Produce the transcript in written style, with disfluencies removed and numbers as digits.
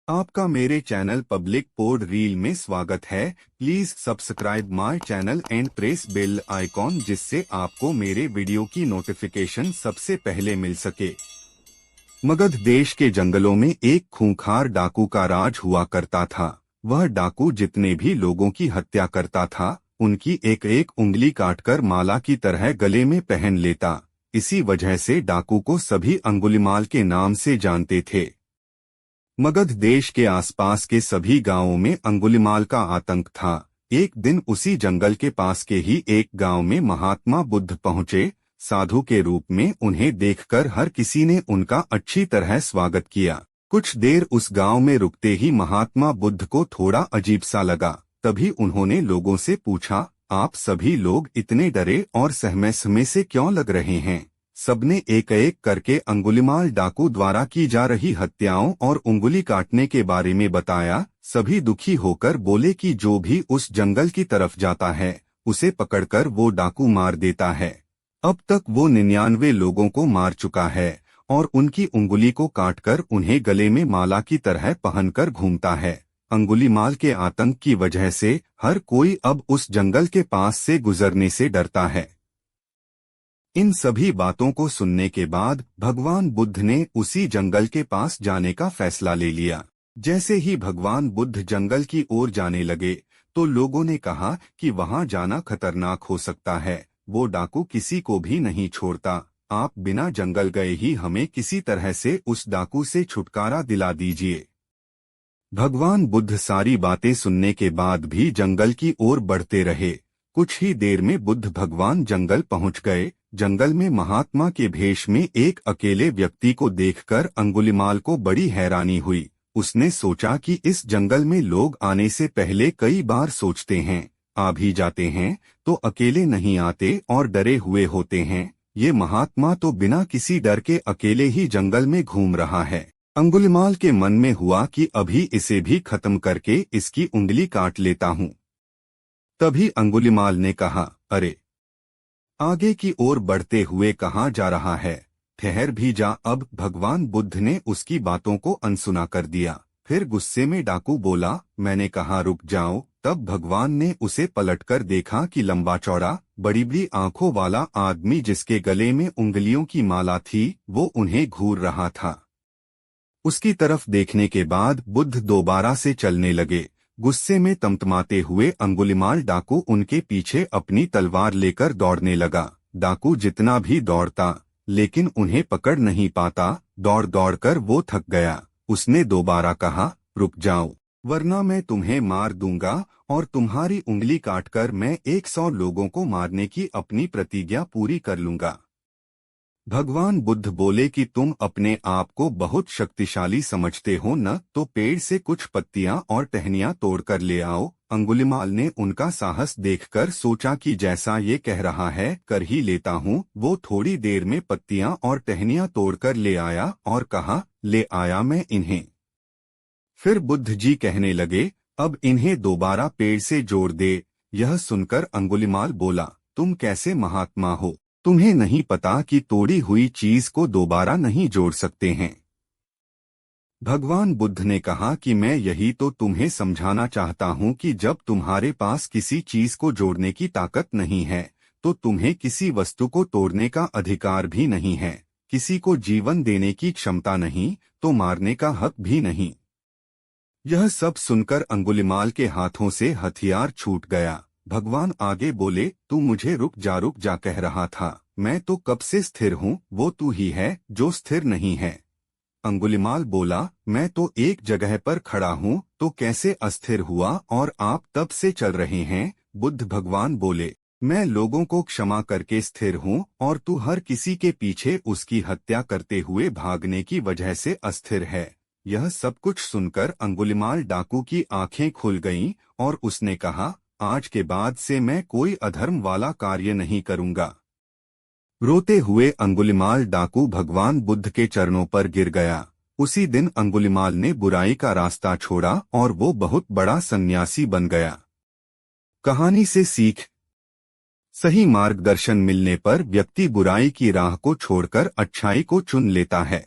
आपका मेरे channel public पोड reel में स्वागत है। Please subscribe my channel and press bell icon जिससे आपको मेरे वीडियो की नोटिफिकेशन सबसे पहले मिल सके। मगध देश के जंगलों में एक खूंखार डाकू का राज हुआ करता था। वह डाकू जितने भी लोगों की हत्या करता था उनकी एक एक उंगली काटकर माला की तरह गले में पहन लेता। इसी वजह से डाकू को सभी अंगुलिमाल के नाम से जानते थे। मगध देश के आसपास के सभी गांवों में अंगुलिमाल का आतंक था। एक दिन उसी जंगल के पास के ही एक गांव में महात्मा बुद्ध पहुंचे। साधु के रूप में उन्हें देखकर हर किसी ने उनका अच्छी तरह स्वागत किया। कुछ देर उस गांव में रुकते ही महात्मा बुद्ध को थोड़ा अजीब सा लगा। तभी उन्होंने लोगों से पूछा, आप सभी लोग इतने डरे और सहमे से क्यों लग रहे हैं? सबने एक एक करके अंगुलिमाल डाकू द्वारा की जा रही हत्याओं और उंगली काटने के बारे में बताया। सभी दुखी होकर बोले कि जो भी उस जंगल की तरफ जाता है उसे पकड़कर वो डाकू मार देता है। अब तक वो 99 लोगों को मार चुका है और उनकी उंगली को काटकर उन्हें गले में माला की तरह पहनकर घूमता है। अंगुलिमाल के आतंक की वजह से हर कोई अब उस जंगल के पास से गुजरने से डरता है। इन सभी बातों को सुनने के बाद भगवान बुद्ध ने उसी जंगल के पास जाने का फैसला ले लिया। जैसे ही भगवान बुद्ध जंगल की ओर जाने लगे तो लोगों ने कहा कि वहां जाना खतरनाक हो सकता है। वो डाकू किसी को भी नहीं छोड़ता। आप बिना जंगल गए ही हमें किसी तरह से उस डाकू से छुटकारा दिला दीजिए। भगवान बुद्ध सारी बातें सुनने के बाद भी जंगल की ओर बढ़ते रहे। कुछ ही देर में बुद्ध भगवान जंगल पहुंच गए। जंगल में महात्मा के भेष में एक अकेले व्यक्ति को देखकर अंगुलिमाल को बड़ी हैरानी हुई। उसने सोचा कि इस जंगल में लोग आने से पहले कई बार सोचते हैं, आ भी जाते हैं तो अकेले नहीं आते और डरे हुए होते हैं। ये महात्मा तो बिना किसी डर के अकेले ही जंगल में घूम रहा है। अंगुलिमाल के मन में हुआ कि अभी इसे भी खत्म करके इसकी उंगली काट लेता हूँ। तभी अंगुलिमाल ने कहा, अरे आगे की ओर बढ़ते हुए कहाँ जा रहा है? ठहर भी जा। अब भगवान बुद्ध ने उसकी बातों को अनसुना कर दिया। फिर गुस्से में डाकू बोला, मैंने कहा रुक जाओ। तब भगवान ने उसे पलटकर देखा कि लंबा चौड़ा बड़ी बड़ी आंखों वाला आदमी जिसके गले में उंगलियों की माला थी वो उन्हें घूर रहा था। उसकी तरफ देखने के बाद बुद्ध दोबारा से चलने लगे। गुस्से में तमतमाते हुए अंगुलिमाल डाकू उनके पीछे अपनी तलवार लेकर दौड़ने लगा। डाकू जितना भी दौड़ता लेकिन उन्हें पकड़ नहीं पाता। दौड़ दौड़कर वो थक गया। उसने दोबारा कहा, रुक जाओ वरना मैं तुम्हें मार दूंगा और तुम्हारी उंगली काटकर मैं 100 लोगों को मारने की अपनी प्रतिज्ञा पूरी कर लूंगा। भगवान बुद्ध बोले कि तुम अपने आप को बहुत शक्तिशाली समझते हो न, तो पेड़ से कुछ पत्तियां और टहनियां तोड़कर ले आओ। अंगुलिमाल ने उनका साहस देखकर सोचा कि जैसा ये कह रहा है कर ही लेता हूँ। वो थोड़ी देर में पत्तियां और टहनियां तोड़कर ले आया और कहा, ले आया मैं इन्हें। फिर बुद्ध जी कहने लगे, अब इन्हें दोबारा पेड़ से जोड़ दे। यह सुनकर अंगुलिमाल बोला, तुम कैसे महात्मा हो? तुम्हें नहीं पता कि तोड़ी हुई चीज को दोबारा नहीं जोड़ सकते हैं? भगवान बुद्ध ने कहा कि मैं यही तो तुम्हें समझाना चाहता हूँ कि जब तुम्हारे पास किसी चीज को जोड़ने की ताकत नहीं है तो तुम्हें किसी वस्तु को तोड़ने का अधिकार भी नहीं है। किसी को जीवन देने की क्षमता नहीं तो मारने का हक भी नहीं। यह सब सुनकर अंगुलिमाल के हाथों से हथियार छूट गया। भगवान आगे बोले, तू मुझे रुक जा कह रहा था। मैं तो कब से स्थिर हूँ, वो तू ही है जो स्थिर नहीं है। अंगुलिमाल बोला, मैं तो एक जगह पर खड़ा हूँ तो कैसे अस्थिर हुआ और आप तब से चल रहे हैं? बुद्ध भगवान बोले, मैं लोगों को क्षमा करके स्थिर हूँ और तू हर किसी के पीछे उसकी हत्या करते हुए भागने की वजह से अस्थिर है। यह सब कुछ सुनकर अंगुलिमाल डाकू की आंखें खुल गईं और उसने कहा, आज के बाद से मैं कोई अधर्म वाला कार्य नहीं करूंगा। रोते हुए अंगुलिमाल डाकू भगवान बुद्ध के चरणों पर गिर गया। उसी दिन अंगुलिमाल ने बुराई का रास्ता छोड़ा और वो बहुत बड़ा सन्यासी बन गया। कहानी से सीख, सही मार्गदर्शन मिलने पर व्यक्ति बुराई की राह को छोड़कर अच्छाई को चुन लेता है।